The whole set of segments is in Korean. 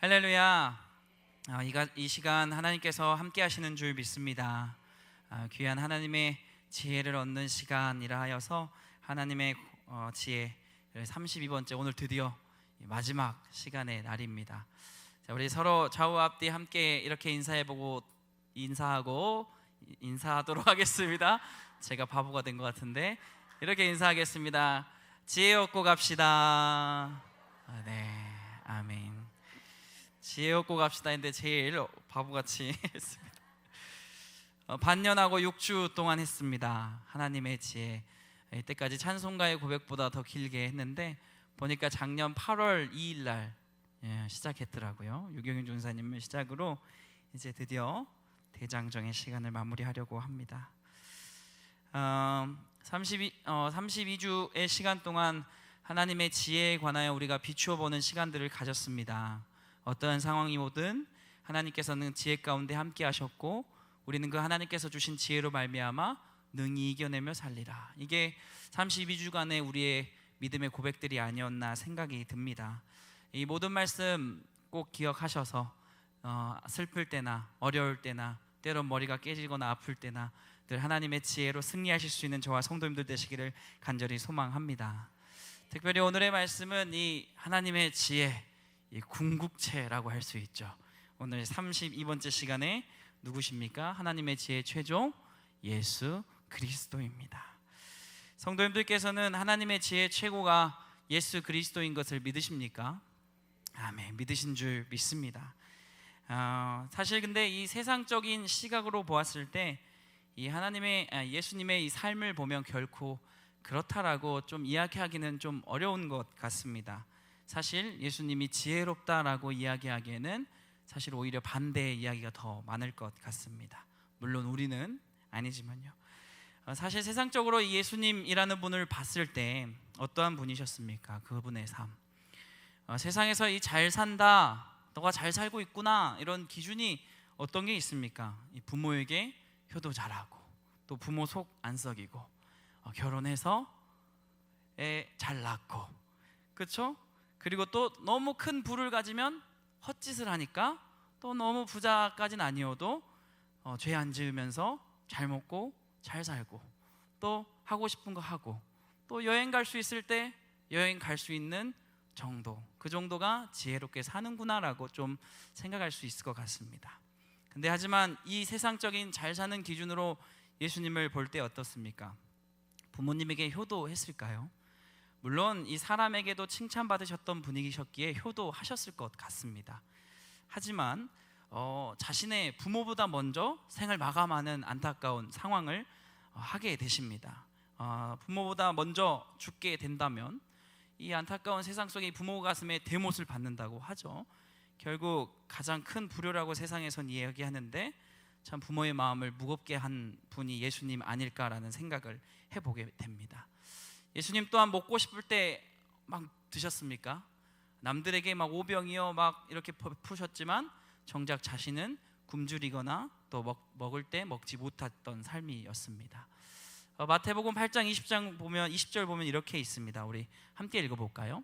할렐루야. 이 시간 하나님께서 함께 하시는 줄 믿습니다. 귀한 하나님의 지혜를 얻는 시간이라 하여서 하나님의 지혜 32번째 오늘 드디어 마지막 시간의 날입니다. 자, 우리 서로 좌우 앞뒤 함께 이렇게 인사하도록 하겠습니다. 제가 바보가 된 것 같은데 이렇게 인사하겠습니다. 지혜 얻고 갑시다. 네, 아멘. 지혜 얻고 갑시다 했는데 제일 바보같이 했습니다. 반년하고 6주 동안 했습니다. 하나님의 지혜. 이때까지 찬송가의 고백보다 더 길게 했는데 보니까 작년 8월 2일 날 시작했더라고요. 유경윤 전사님을 시작으로 이제 드디어 대장정의 시간을 마무리하려고 합니다. 32주의 시간 동안 하나님의 지혜에 관하여 우리가 비추어 보는 시간들을 가졌습니다. 어떠한 상황이 오든 하나님께서는 지혜 가운데 함께 하셨고 우리는 그 하나님께서 주신 지혜로 말미암아 능히 이겨내며 살리라. 이게 32주간의 우리의 믿음의 고백들이 아니었나 생각이 듭니다. 이 모든 말씀 꼭 기억하셔서 슬플 때나 어려울 때나 때론 머리가 깨지거나 아플 때나 늘 하나님의 지혜로 승리하실 수 있는 저와 성도님들 되시기를 간절히 소망합니다. 특별히 오늘의 말씀은 이 하나님의 지혜, 이 궁극체라고 할 수 있죠. 오늘 32번째 시간에 누구십니까? 하나님의 지혜의 최종 예수 그리스도입니다. 성도님들께서는 하나님의 지혜의 최고가 예수 그리스도인 것을 믿으십니까? 아멘, 믿으신 줄 믿습니다. 사실 근데 이 세상적인 시각으로 보았을 때 이 예수님의 이 삶을 보면 결코 그렇다라고 좀 이야기하기는 좀 어려운 것 같습니다. 사실 예수님이 지혜롭다라고 이야기하기에는 사실 오히려 반대의 이야기가 더 많을 것 같습니다. 물론 우리는 아니지만요. 사실 세상적으로 예수님이라는 분을 봤을 때 어떠한 분이셨습니까? 그분의 삶. 세상에서 이 잘 산다, 너가 잘 살고 있구나, 이런 기준이 어떤 게 있습니까? 이 부모에게 효도 잘하고 또 부모 속 안 썩이고 결혼해서 애 잘 낳고, 그렇죠? 그리고 또 너무 큰 부를 가지면 헛짓을 하니까 또 너무 부자까지는 아니어도 죄 안 지으면서 잘 먹고 잘 살고 또 하고 싶은 거 하고 또 여행 갈 수 있을 때 여행 갈 수 있는 정도, 그 정도가 지혜롭게 사는구나라고 좀 생각할 수 있을 것 같습니다. 근데 하지만 이 세상적인 잘 사는 기준으로 예수님을 볼 때 어떻습니까? 부모님에게 효도했을까요? 물론 이 사람에게도 칭찬받으셨던 분이셨기에 효도하셨을 것 같습니다. 하지만 자신의 부모보다 먼저 생을 마감하는 안타까운 상황을 하게 되십니다. 부모보다 먼저 죽게 된다면 이 안타까운 세상 속에 부모 가슴에 대못을 받는다고 하죠. 결국 가장 큰 불효라고 세상에선 이야기하는데 참 부모의 마음을 무겁게 한 분이 예수님 아닐까라는 생각을 해보게 됩니다. 예수님 또한 먹고 싶을 때 막 드셨습니까? 남들에게 막 오병이어 막 이렇게 푸셨지만 정작 자신은 굶주리거나 또 먹을 때 먹지 못했던 삶이었습니다. 마태복음 8장 20절 보면 이렇게 있습니다. 우리 함께 읽어볼까요?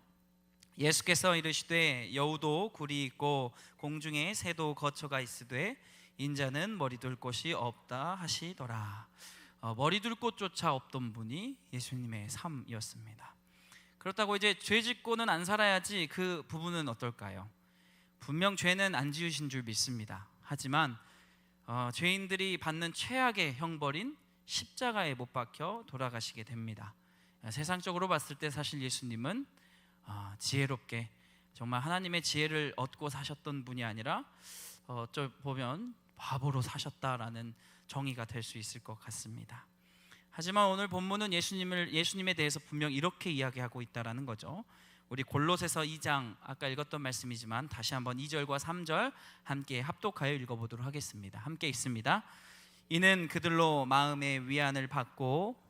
예수께서 이르시되 여우도 굴이 있고 공중에 새도 거처가 있으되 인자는 머리 둘 곳이 없다 하시더라. 머리 둘 곳조차 없던 분이 예수님의 삶이었습니다. 그렇다고 이제 죄 짓고는 안 살아야지, 그 부분은 어떨까요? 분명 죄는 안 지으신 줄 믿습니다. 하지만 죄인들이 받는 최악의 형벌인 십자가에 못 박혀 돌아가시게 됩니다. 세상적으로 봤을 때 사실 예수님은 지혜롭게 정말 하나님의 지혜를 얻고 사셨던 분이 아니라 보면 바보로 사셨다라는 정의가 될 수 있을 것 같습니다. 하지만 오늘 본문은 예수님에 대해서 분명 이렇게 이야기하고 있다라는 거죠. 우리 골로새서 2장, 아까 읽었던 말씀이지만 다시 한번 2절과 3절 함께 합독하여 읽어보도록 하겠습니다. 함께 읽습니다. 이는 그들로 마음의 위안을 받고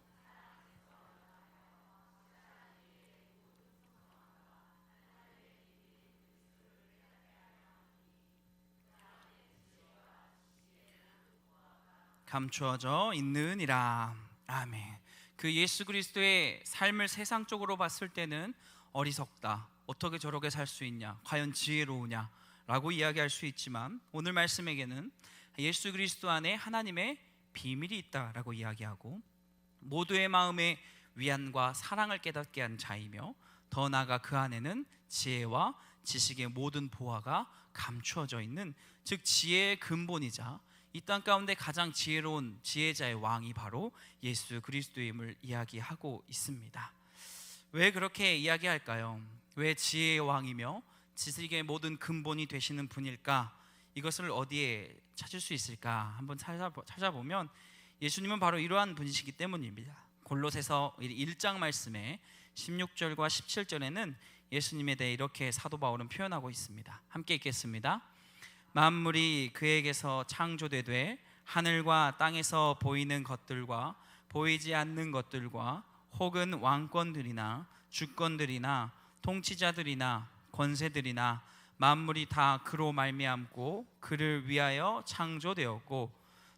감추어져 있느니라. 아멘. 그 예수 그리스도의 삶을 세상적으로 봤을 때는 어리석다, 어떻게 저렇게 살 수 있냐, 과연 지혜로우냐 라고 이야기할 수 있지만 오늘 말씀에게는 예수 그리스도 안에 하나님의 비밀이 있다라고 이야기하고 모두의 마음에 위안과 사랑을 깨닫게 한 자이며 더 나아가 그 안에는 지혜와 지식의 모든 보화가 감추어져 있는, 즉 지혜의 근본이자 이 땅 가운데 가장 지혜로운 지혜자의 왕이 바로 예수 그리스도임을 이야기하고 있습니다. 왜 그렇게 이야기할까요? 왜 지혜의 왕이며 지식의 모든 근본이 되시는 분일까? 이것을 어디에 찾을 수 있을까? 한번 찾아보면 예수님은 바로 이러한 분이시기 때문입니다. 골로새서 1장 말씀에 16절과 17절에는 예수님에 대해 이렇게 사도 바울은 표현하고 있습니다. 함께 읽겠습니다. 만물이 그에게서 창조되되 하늘과 땅에서 보이는 것들과 보이지 않는 것들과 혹은 왕권들이나 주권들이나 통치자들이나 권세들이나 만물이 다 그로 말미암고 그를 위하여 창조되었고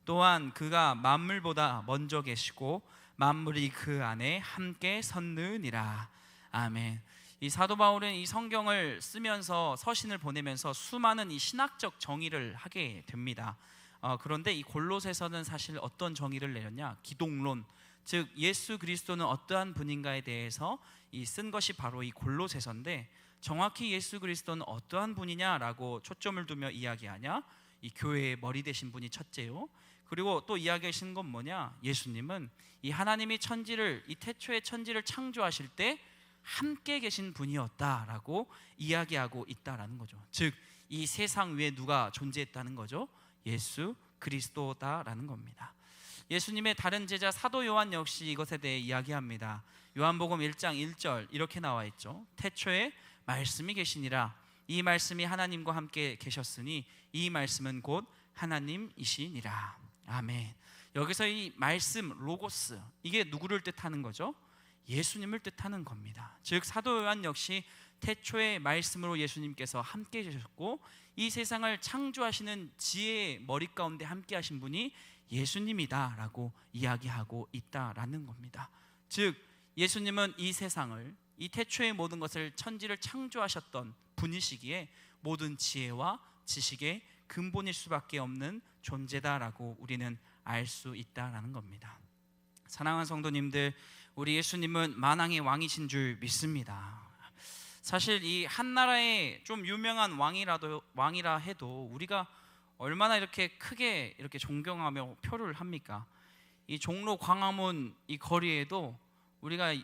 또한 그가 만물보다 먼저 계시고 만물이 그 안에 함께 섰느니라. 아멘. 이 사도 바울은 이 성경을 쓰면서 서신을 보내면서 수많은 이 신학적 정의를 하게 됩니다. 그런데 이 골로새서는 사실 어떤 정의를 내렸냐? 기독론, 즉 예수 그리스도는 어떠한 분인가에 대해서 쓴 것이 바로 이 골로새서인데, 정확히 예수 그리스도는 어떠한 분이냐라고 초점을 두며 이야기하냐? 이 교회의 머리 되신 분이 첫째요. 그리고 또 이야기하시는 건 뭐냐? 예수님은 이 하나님이 천지를, 이 태초의 천지를 창조하실 때 함께 계신 분이었다라고 이야기하고 있다라는 거죠. 즉 이 세상 위에 누가 존재했다는 거죠? 예수 그리스도다라는 겁니다. 예수님의 다른 제자 사도 요한 역시 이것에 대해 이야기합니다. 요한복음 1장 1절 이렇게 나와 있죠. 태초에 말씀이 계시니라. 이 말씀이 하나님과 함께 계셨으니 이 말씀은 곧 하나님이시니라. 아멘. 여기서 이 말씀 로고스, 이게 누구를 뜻하는 거죠? 예수님을 뜻하는 겁니다. 즉 사도 요한 역시 태초의 말씀으로 예수님께서 함께 계셨고 이 세상을 창조하시는 지혜의 머리 가운데 함께 하신 분이 예수님이다라고 이야기하고 있다라는 겁니다. 즉 예수님은 이 세상을, 이 태초의 모든 것을, 천지를 창조하셨던 분이시기에 모든 지혜와 지식의 근본일 수밖에 없는 존재다라고 우리는 알 수 있다라는 겁니다. 사랑하는 성도님들, 우리 예수님은 만왕의 왕이신 줄 믿습니다. 사실 이 한 나라의 좀 유명한 왕이라 해도 우리가 얼마나 이렇게 크게 이렇게 존경하며 표를 합니까? 이 종로 광화문 이 거리에도 우리가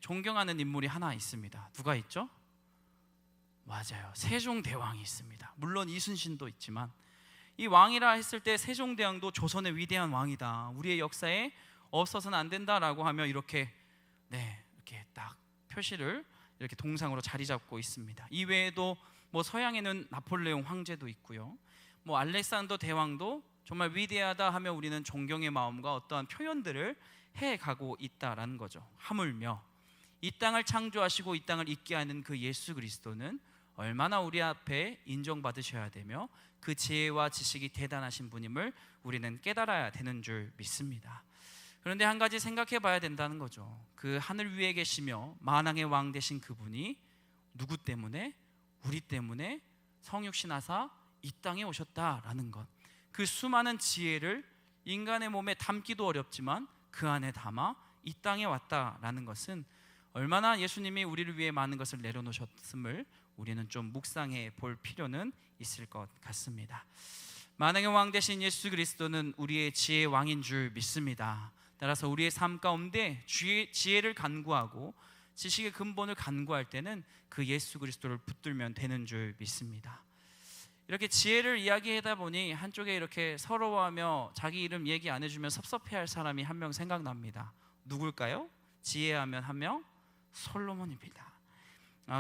존경하는 인물이 하나 있습니다. 누가 있죠? 맞아요. 세종대왕이 있습니다. 물론 이순신도 있지만 이 왕이라 했을 때 세종대왕도 조선의 위대한 왕이다, 우리의 역사에 없어서는 안 된다라고 하며 이렇게 이렇게 딱 표시를 이렇게 동상으로 자리 잡고 있습니다. 이 외에도 뭐 서양에는 나폴레옹 황제도 있고요. 뭐 알렉산더 대왕도 정말 위대하다 하며 우리는 존경의 마음과 어떠한 표현들을 해가고 있다라는 거죠. 하물며 이 땅을 창조하시고 이 땅을 있게 하는 그 예수 그리스도는 얼마나 우리 앞에 인정받으셔야 되며 그 지혜와 지식이 대단하신 분임을 우리는 깨달아야 되는 줄 믿습니다. 그런데 한 가지 생각해 봐야 된다는 거죠. 그 하늘 위에 계시며 만왕의 왕 되신 그분이 누구 때문에? 우리 때문에 성육신 하사 이 땅에 오셨다라는 것. 그 수많은 지혜를 인간의 몸에 담기도 어렵지만 그 안에 담아 이 땅에 왔다라는 것은 얼마나 예수님이 우리를 위해 많은 것을 내려놓으셨음을 우리는 좀 묵상해 볼 필요는 있을 것 같습니다. 만왕의 왕 되신 예수 그리스도는 우리의 지혜의 왕인 줄 믿습니다. 따라서 우리의 삶 가운데 지혜를 간구하고 지식의 근본을 간구할 때는 그 예수 그리스도를 붙들면 되는 줄 믿습니다. 이렇게 지혜를 이야기하다 보니 한쪽에 이렇게 서러워하며 자기 이름 얘기 안 해주면 섭섭해할 사람이 한 명 생각납니다. 누굴까요? 지혜하면 한 명? 솔로몬입니다.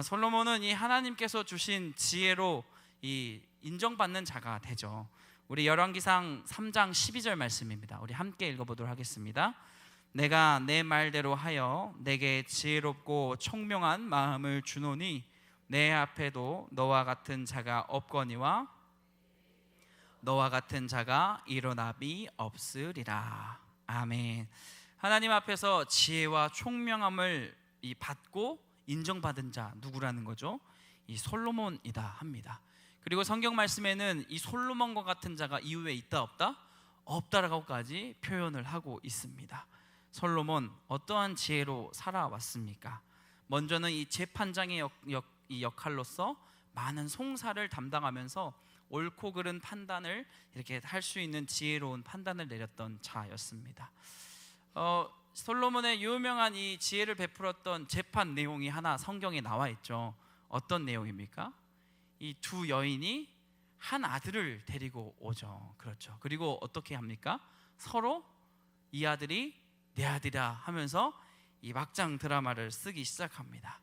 솔로몬은 이 하나님께서 주신 지혜로 이 인정받는 자가 되죠. 우리 열왕기상 3장 12절 말씀입니다. 우리 함께 읽어보도록 하겠습니다. 내가 내 말대로 하여 내게 지혜롭고 총명한 마음을 주노니 내 앞에도 너와 같은 자가 없거니와 너와 같은 자가 일어남이 없으리라. 아멘. 하나님 앞에서 지혜와 총명함을 받고 인정받은 자 누구라는 거죠? 이 솔로몬이다 합니다. 그리고 성경 말씀에는 이 솔로몬과 같은 자가 이후에 있다 없다? 없다라고까지 표현을 하고 있습니다. 솔로몬 어떠한 지혜로 살아왔습니까? 먼저는 이 재판장의 이 역할로서 많은 송사를 담당하면서 옳고 그른 판단을 이렇게 할 수 있는 지혜로운 판단을 내렸던 자였습니다. 솔로몬의 유명한 이 지혜를 베풀었던 재판 내용이 하나 성경에 나와 있죠. 어떤 내용입니까? 이 두 여인이 한 아들을 데리고 오죠. 그렇죠. 그리고 어떻게 합니까? 서로 이 아들이 내 아들이다 하면서 이 막장 드라마를 쓰기 시작합니다.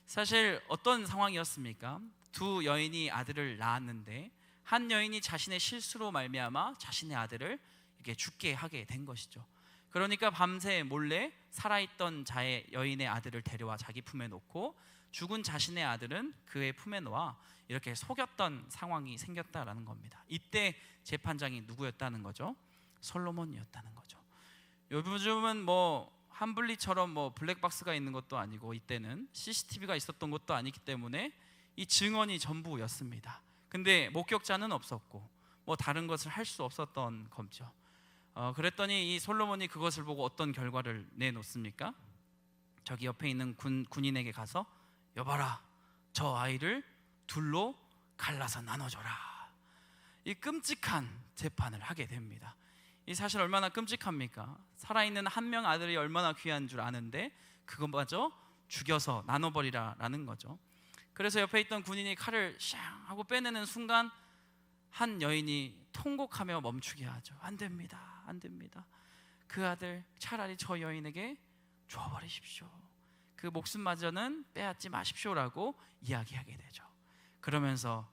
사실 어떤 상황이었습니까? 두 여인이 아들을 낳았는데 한 여인이 자신의 실수로 말미암아 자신의 아들을 이렇게 죽게 하게 된 것이죠. 그러니까 밤새 몰래 살아있던 자의 여인의 아들을 데려와 자기 품에 놓고 죽은 자신의 아들은 그의 품에 놓아 이렇게 속였던 상황이 생겼다라는 겁니다. 이때 재판장이 누구였다는 거죠? 솔로몬이었다는 거죠. 요즘은 뭐 한블리처럼 뭐 블랙박스가 있는 것도 아니고 이때는 CCTV가 있었던 것도 아니기 때문에 이 증언이 전부였습니다. 근데 목격자는 없었고 뭐 다른 것을 할 수 없었던 거죠. 그랬더니 이 솔로몬이 그것을 보고 어떤 결과를 내놓습니까? 저기 옆에 있는 군인에게 가서 여봐라, 저 아이를 둘로 갈라서 나눠줘라. 이 끔찍한 재판을 하게 됩니다. 이 사실 얼마나 끔찍합니까? 살아있는 한 명 아들이 얼마나 귀한 줄 아는데 그것마저 죽여서 나눠버리라라는 거죠. 그래서 옆에 있던 군인이 칼을 샹 하고 빼내는 순간 한 여인이 통곡하며 멈추게 하죠. 안 됩니다, 안 됩니다. 그 아들 차라리 저 여인에게 줘버리십시오. 그 목숨마저는 빼앗지 마십시오라고 이야기하게 되죠. 그러면서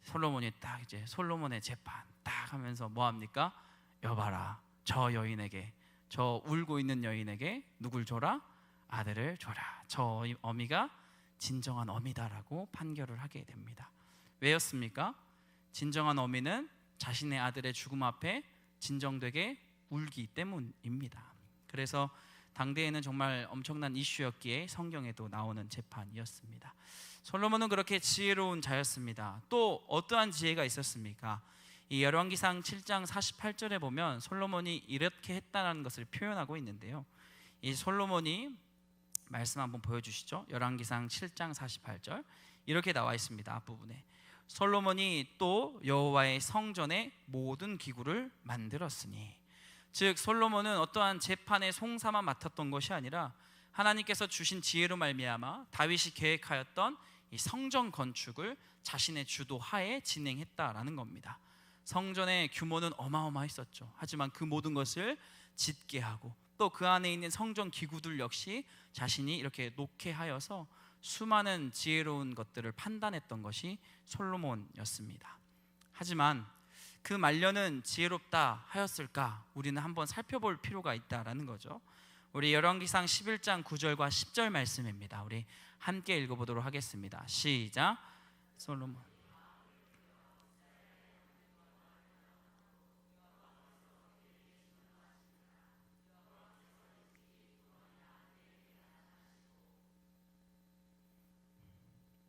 솔로몬이 딱 이제 솔로몬의 재판 딱 하면서 뭐 합니까? 여봐라, 저 여인에게, 저 울고 있는 여인에게 누굴 줘라? 아들을 줘라. 저 어미가 진정한 어미다라고 판결을 하게 됩니다. 왜였습니까? 진정한 어미는 자신의 아들의 죽음 앞에 진정되게 울기 때문입니다. 그래서 당대에는 정말 엄청난 이슈였기에 성경에도 나오는 재판이었습니다. 솔로몬은 그렇게 지혜로운 자였습니다. 또 어떠한 지혜가 있었습니까? 이 열왕기상 7장 48절에 보면 솔로몬이 이렇게 했다는 것을 표현하고 있는데요. 이 솔로몬이 말씀 한번 보여주시죠. 열왕기상 7장 48절 이렇게 나와 있습니다. 앞부분에 솔로몬이 또 여호와의 성전의 모든 기구를 만들었으니, 즉 솔로몬은 어떠한 재판의 송사만 맡았던 것이 아니라 하나님께서 주신 지혜로 말미암아 다윗이 계획하였던 이 성전 건축을 자신의 주도하에 진행했다라는 겁니다. 성전의 규모는 어마어마했었죠. 하지만 그 모든 것을 짓게 하고 또 그 안에 있는 성전 기구들 역시 자신이 이렇게 놓게 하여서 수많은 지혜로운 것들을 판단했던 것이 솔로몬이었습니다. 하지만 그 말년은 지혜롭다 하였을까? 우리는 한번 살펴볼 필요가 있다라는 거죠. 우리 열왕기상 11장 9절과 10절 말씀입니다. 우리 함께 읽어보도록 하겠습니다. 시작. 솔로몬.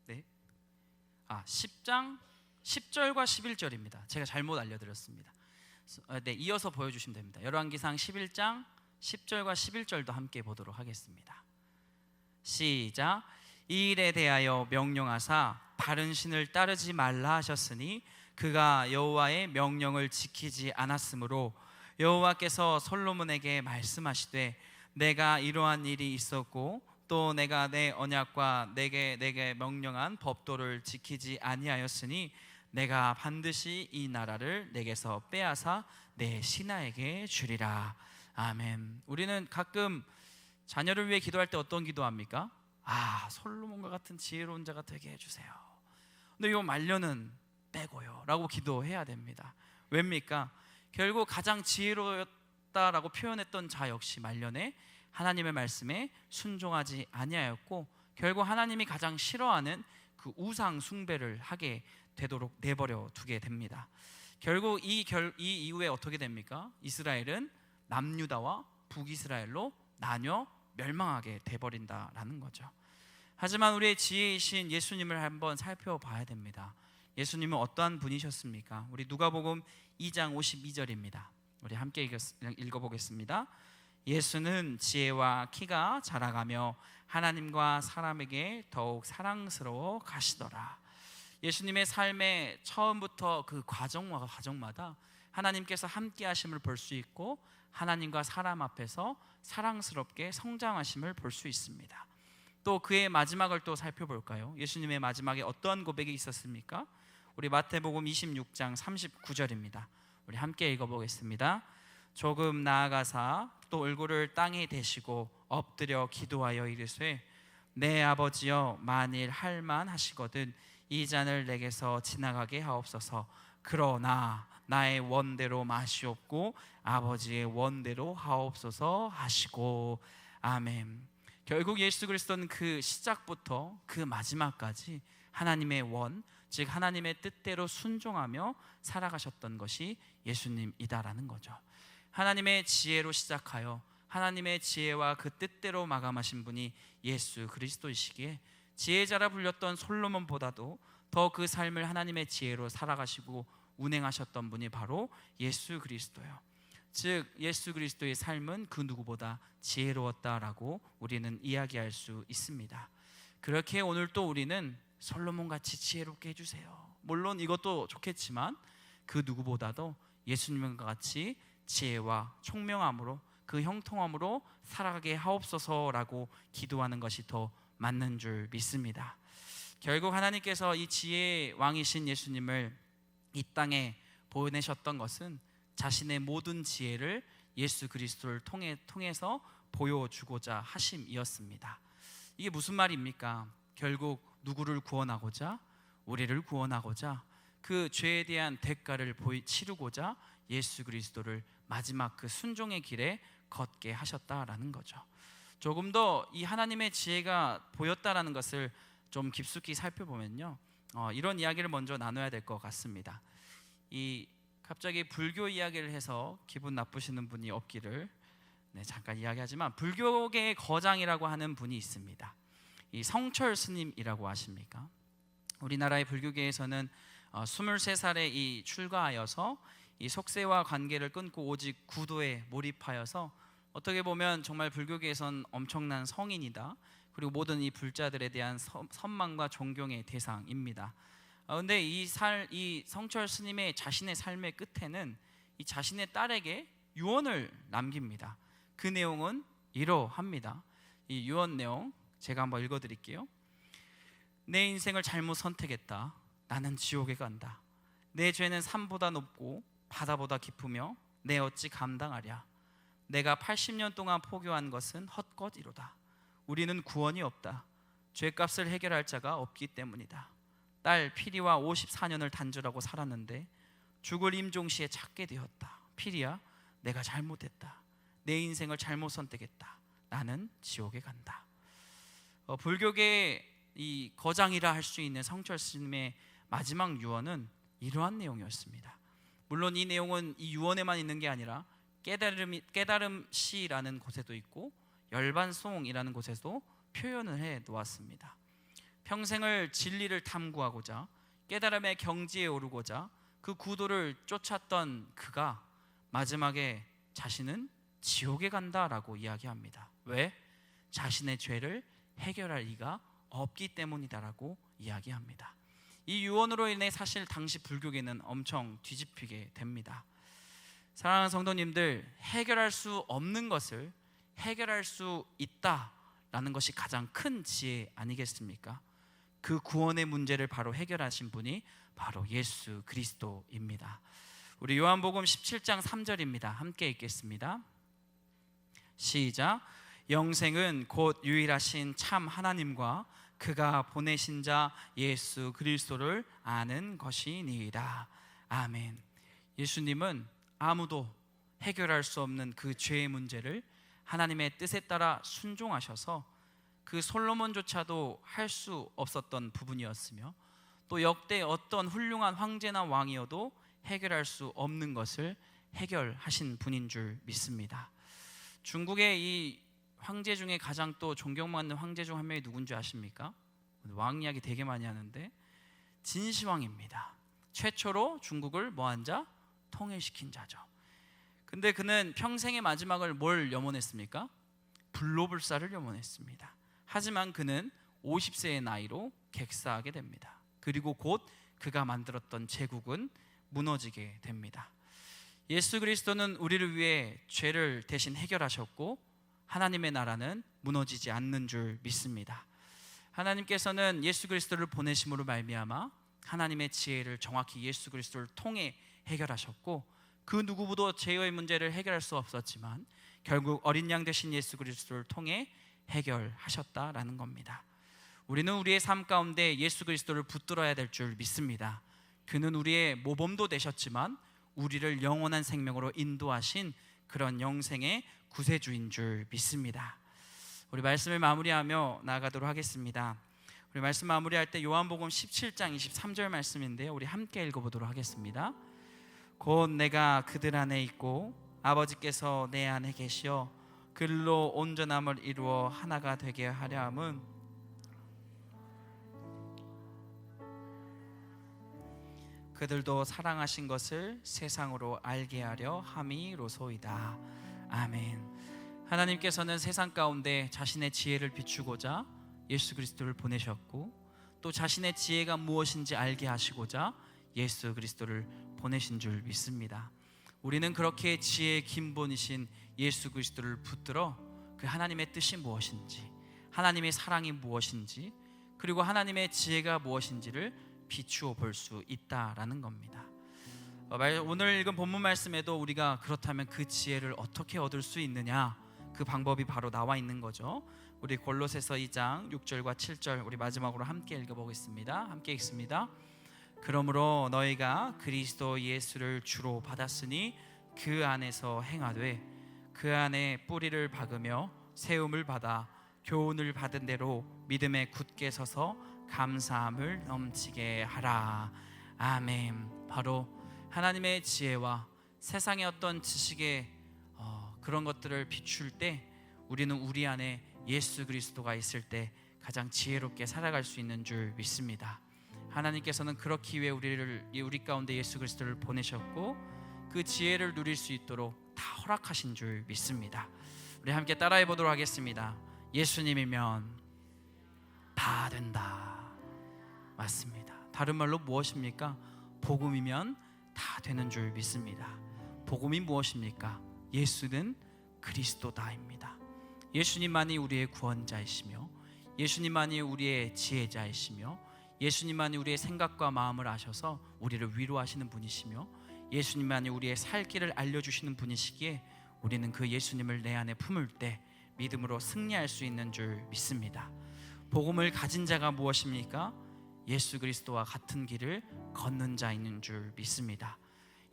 네. 10장 10절과 11절입니다. 제가 잘못 알려드렸습니다. 네, 이어서 보여주시면 됩니다. 열왕기상 11장 10절과 11절도 함께 보도록 하겠습니다. 시작. 이 일에 대하여 명령하사 다른 신을 따르지 말라 하셨으니 그가 여호와의 명령을 지키지 않았으므로 여호와께서 솔로몬에게 말씀하시되 내가 이러한 일이 있었고 또 내가 내 언약과 내게 명령한 법도를 지키지 아니하였으니 내가 반드시 이 나라를 내게서 빼앗아 내 신하에게 주리라. 아멘. 우리는 가끔 자녀를 위해 기도할 때 어떤 기도합니까? 솔로몬과 같은 지혜로운 자가 되게 해주세요. 근데 이 말년은 빼고요 라고 기도해야 됩니다. 왜입니까? 결국 가장 지혜로웠다라고 표현했던 자 역시 말년에 하나님의 말씀에 순종하지 아니하였고 결국 하나님이 가장 싫어하는 그 우상 숭배를 하게 되도록 내버려 두게 됩니다. 결국 이 이후에 어떻게 됩니까? 이스라엘은 남유다와 북이스라엘로 나뉘어 멸망하게 돼버린다라는 거죠. 하지만 우리의 지혜이신 예수님을 한번 살펴봐야 됩니다. 예수님은 어떠한 분이셨습니까? 우리 누가복음 2장 52절입니다. 우리 함께 읽어보겠습니다. 예수는 지혜와 키가 자라가며 하나님과 사람에게 더욱 사랑스러워 가시더라. 예수님의 삶의 처음부터 그 과정마다 하나님께서 함께 하심을 볼 수 있고 하나님과 사람 앞에서 사랑스럽게 성장하심을 볼 수 있습니다. 또 그의 마지막을 또 살펴볼까요? 예수님의 마지막에 어떠한 고백이 있었습니까? 우리 마태복음 26장 39절입니다. 우리 함께 읽어보겠습니다. 조금 나아가사 또 얼굴을 땅에 대시고 엎드려 기도하여 이르되 내 아버지여 만일 할만하시거든 이 잔을 내게서 지나가게 하옵소서. 그러나 나의 원대로 마시옵고 아버지의 원대로 하옵소서 하시고. 아멘. 결국 예수 그리스도는 그 시작부터 그 마지막까지 하나님의 원, 즉 하나님의 뜻대로 순종하며 살아가셨던 것이 예수님이다라는 거죠. 하나님의 지혜로 시작하여 하나님의 지혜와 그 뜻대로 마감하신 분이 예수 그리스도이시기에 지혜자라 불렸던 솔로몬보다도 더 그 삶을 하나님의 지혜로 살아가시고 운행하셨던 분이 바로 예수 그리스도예요. 즉 예수 그리스도의 삶은 그 누구보다 지혜로웠다라고 우리는 이야기할 수 있습니다. 그렇게 오늘 또 우리는 솔로몬같이 지혜롭게 해주세요. 물론 이것도 좋겠지만 그 누구보다도 예수님과 같이 지혜와 총명함으로 그 형통함으로 살아가게 하옵소서라고 기도하는 것이 더 맞는 줄 믿습니다. 결국 하나님께서 이 지혜의 왕이신 예수님을 이 땅에 보내셨던 것은 자신의 모든 지혜를 예수 그리스도를 통해서 보여주고자 하심이었습니다. 이게 무슨 말입니까? 결국 누구를 구원하고자, 우리를 구원하고자 그 죄에 대한 대가를 치르고자 예수 그리스도를 마지막 그 순종의 길에 걷게 하셨다라는 거죠. 조금 더 이 하나님의 지혜가 보였다라는 것을 좀 깊숙이 살펴보면요, 이런 이야기를 먼저 나눠야 될 것 같습니다. 갑자기 불교 이야기를 해서 기분 나쁘시는 분이 없기를 잠깐 이야기하지만, 불교계의 거장이라고 하는 분이 있습니다. 이 성철 스님이라고 아십니까? 우리나라의 불교계에서는 23살에 이 출가하여서 이 속세와 관계를 끊고 오직 구도에 몰입하여서 어떻게 보면 정말 불교계에선 엄청난 성인이다, 그리고 모든 이 불자들에 대한 선망과 존경의 대상입니다. 그런데 이 성철 스님의 자신의 삶의 끝에는 이 자신의 딸에게 유언을 남깁니다. 그 내용은 이러합니다. 이 유언 내용 제가 한번 읽어드릴게요. 내 인생을 잘못 선택했다. 나는 지옥에 간다. 내 죄는 산보다 높고 바다보다 깊으며 내 어찌 감당하랴. 내가 80년 동안 포교한 것은 헛것이로다. 우리는 구원이 없다. 죄값을 해결할 자가 없기 때문이다. 딸 피리와 54년을 단절하고 살았는데 죽을 임종시에 찾게 되었다. 피리야, 내가 잘못했다. 내 인생을 잘못 선택했다. 나는 지옥에 간다. 불교계의 이 거장이라 할 수 있는 성철 스님의 마지막 유언은 이러한 내용이었습니다. 물론 이 내용은 이 유언에만 있는 게 아니라 깨달음 시라는 곳에도 있고 열반송이라는 곳에도 표현을 해 놓았습니다. 평생을 진리를 탐구하고자 깨달음의 경지에 오르고자 그 구도를 쫓았던 그가 마지막에 자신은 지옥에 간다라고 이야기합니다. 왜? 자신의 죄를 해결할 이가 없기 때문이다라고 이야기합니다. 이 유언으로 인해 사실 당시 불교계는 엄청 뒤집히게 됩니다. 사랑하는 성도님들, 해결할 수 없는 것을 해결할 수 있다라는 것이 가장 큰 지혜 아니겠습니까? 그 구원의 문제를 바로 해결하신 분이 바로 예수 그리스도입니다. 우리 요한복음 17장 3절입니다. 함께 읽겠습니다. 시작. 영생은 곧 유일하신 참 하나님과 그가 보내신 자 예수 그리스도를 아는 것이니이다. 아멘. 예수님은 아무도 해결할 수 없는 그 죄의 문제를 하나님의 뜻에 따라 순종하셔서 그 솔로몬조차도 할 수 없었던 부분이었으며, 또 역대 어떤 훌륭한 황제나 왕이어도 해결할 수 없는 것을 해결하신 분인 줄 믿습니다. 중국의 이 황제 중에 가장 또 존경받는 황제 중 한 명이 누군지 아십니까? 왕 이야기 되게 많이 하는데 진시황입니다. 최초로 중국을 뭐한 자? 통일시킨 자죠. 근데 그는 평생의 마지막을 뭘 염원했습니까? 불로불사를 염원했습니다. 하지만 그는 50세의 나이로 객사하게 됩니다. 그리고 곧 그가 만들었던 제국은 무너지게 됩니다. 예수 그리스도는 우리를 위해 죄를 대신 해결하셨고 하나님의 나라는 무너지지 않는 줄 믿습니다. 하나님께서는 예수 그리스도를 보내심으로 말미암아 하나님의 지혜를 정확히 예수 그리스도를 통해 해결하셨고, 그 누구보다 죄의 문제를 해결할 수 없었지만 결국 어린 양 되신 예수 그리스도를 통해 해결하셨다라는 겁니다. 우리는 우리의 삶 가운데 예수 그리스도를 붙들어야 될 줄 믿습니다. 그는 우리의 모범도 되셨지만 우리를 영원한 생명으로 인도하신 그런 영생의 구세주인 줄 믿습니다. 우리 말씀을 마무리하며 나아가도록 하겠습니다. 우리 말씀 마무리할 때 요한복음 17장 23절 말씀인데요, 우리 함께 읽어보도록 하겠습니다. 곧 내가 그들 안에 있고 아버지께서 내 안에 계시어 그들로 온전함을 이루어 하나가 되게 하려 함은 그들도 사랑하신 것을 세상으로 알게 하려 함이로소이다. 아멘. 하나님께서는 세상 가운데 자신의 지혜를 비추고자 예수 그리스도를 보내셨고, 또 자신의 지혜가 무엇인지 알게 하시고자 예수 그리스도를 보내신 줄 믿습니다. 우리는 그렇게 지혜의 근본이신 예수 그리스도를 붙들어 그 하나님의 뜻이 무엇인지, 하나님의 사랑이 무엇인지, 그리고 하나님의 지혜가 무엇인지를 비추어 볼 수 있다라는 겁니다. 오늘 읽은 본문 말씀에도 우리가 그렇다면 그 지혜를 어떻게 얻을 수 있느냐, 그 방법이 바로 나와 있는 거죠. 우리 골로새서 2장 6절과 7절 우리 마지막으로 함께 읽어보겠습니다. 함께 읽습니다. 그러므로 너희가 그리스도 예수를 주로 받았으니 그 안에서 행하되 그 안에 뿌리를 박으며 세움을 받아 교훈을 받은 대로 믿음에 굳게 서서 감사함을 넘치게 하라. 아멘. 바로 하나님의 지혜와 세상의 어떤 지식의 그런 것들을 비출 때 우리는 우리 안에 예수 그리스도가 있을 때 가장 지혜롭게 살아갈 수 있는 줄 믿습니다. 하나님께서는 그렇기 위해 우리 가운데 예수 그리스도를 보내셨고 그 지혜를 누릴 수 있도록 다 허락하신 줄 믿습니다. 우리 함께 따라해 보도록 하겠습니다. 예수님이면 다 된다. 맞습니다. 다른 말로 무엇입니까? 복음이면 다 되는 줄 믿습니다. 복음이 무엇입니까? 예수는 그리스도다입니다. 예수님만이 우리의 구원자이시며 예수님만이 우리의 지혜자이시며 예수님만이 우리의 생각과 마음을 아셔서 우리를 위로하시는 분이시며 예수님만이 우리의 살 길을 알려주시는 분이시기에 우리는 그 예수님을 내 안에 품을 때 믿음으로 승리할 수 있는 줄 믿습니다. 복음을 가진 자가 무엇입니까? 예수 그리스도와 같은 길을 걷는 자인 줄 믿습니다.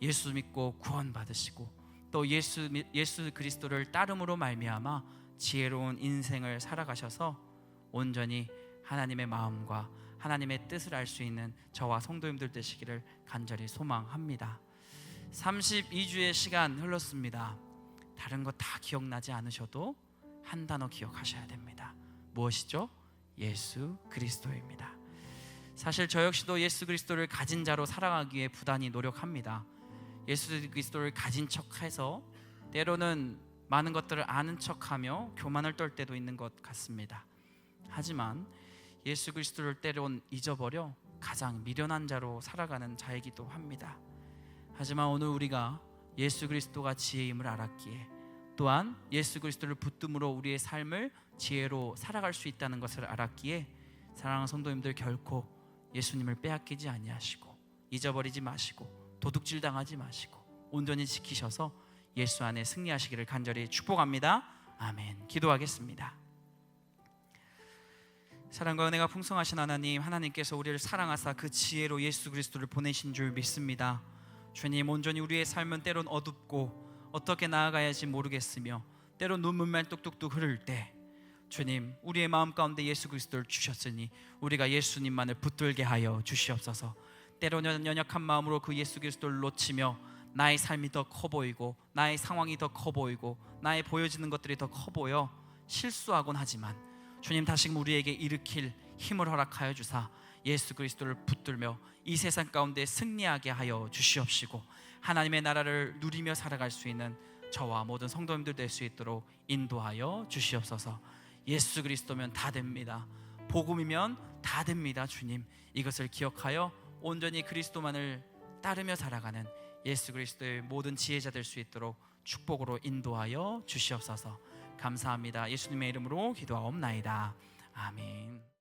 예수 믿고 구원받으시고 또 예수 그리스도를 따름으로 말미암아 지혜로운 인생을 살아가셔서 온전히 하나님의 마음과 하나님의 뜻을 알 수 있는 저와 성도님들 되시기를 간절히 소망합니다. 32주의 시간 흘렀습니다. 다른 거 다 기억나지 않으셔도 한 단어 기억하셔야 됩니다. 무엇이죠? 예수 그리스도입니다. 사실 저 역시도 예수 그리스도를 가진 자로 살아가기 위해 부단히 노력합니다. 예수 그리스도를 가진 척해서 때로는 많은 것들을 아는 척하며 교만을 떨 때도 있는 것 같습니다. 하지만 예수 그리스도를 때론 잊어버려 가장 미련한 자로 살아가는 자이기도 합니다. 하지만 오늘 우리가 예수 그리스도가 지혜임을 알았기에 또한 예수 그리스도를 붙듦으로 우리의 삶을 지혜로 살아갈 수 있다는 것을 알았기에 사랑하는 성도님들 결코 예수님을 빼앗기지 아니하시고 잊어버리지 마시고 도둑질 당하지 마시고 온전히 지키셔서 예수 안에 승리하시기를 간절히 축복합니다. 아멘. 기도하겠습니다. 사랑과 은혜가 풍성하신 하나님께서 우리를 사랑하사 그 지혜로 예수 그리스도를 보내신 줄 믿습니다. 주님, 온전히 우리의 삶은 때론 어둡고 어떻게 나아가야지 모르겠으며 때론 눈물만 뚝뚝뚝 흐를 때 주님, 우리의 마음 가운데 예수 그리스도를 주셨으니 우리가 예수님만을 붙들게 하여 주시옵소서. 때로는 연약한 마음으로 그 예수 그리스도를 놓치며 나의 삶이 더 커 보이고 나의 상황이 더 커 보이고 나의 보여지는 것들이 더 커 보여 실수하곤 하지만 주님, 다시금 우리에게 일으킬 힘을 허락하여 주사 예수 그리스도를 붙들며 이 세상 가운데 승리하게 하여 주시옵시고, 하나님의 나라를 누리며 살아갈 수 있는 저와 모든 성도님들 될 수 있도록 인도하여 주시옵소서. 예수 그리스도면 다 됩니다. 복음이면 다 됩니다. 주님, 이것을 기억하여 온전히 그리스도만을 따르며 살아가는 예수 그리스도의 모든 지혜자 될 수 있도록 축복으로 인도하여 주시옵소서. 감사합니다. 예수님의 이름으로 기도하옵나이다. 아멘.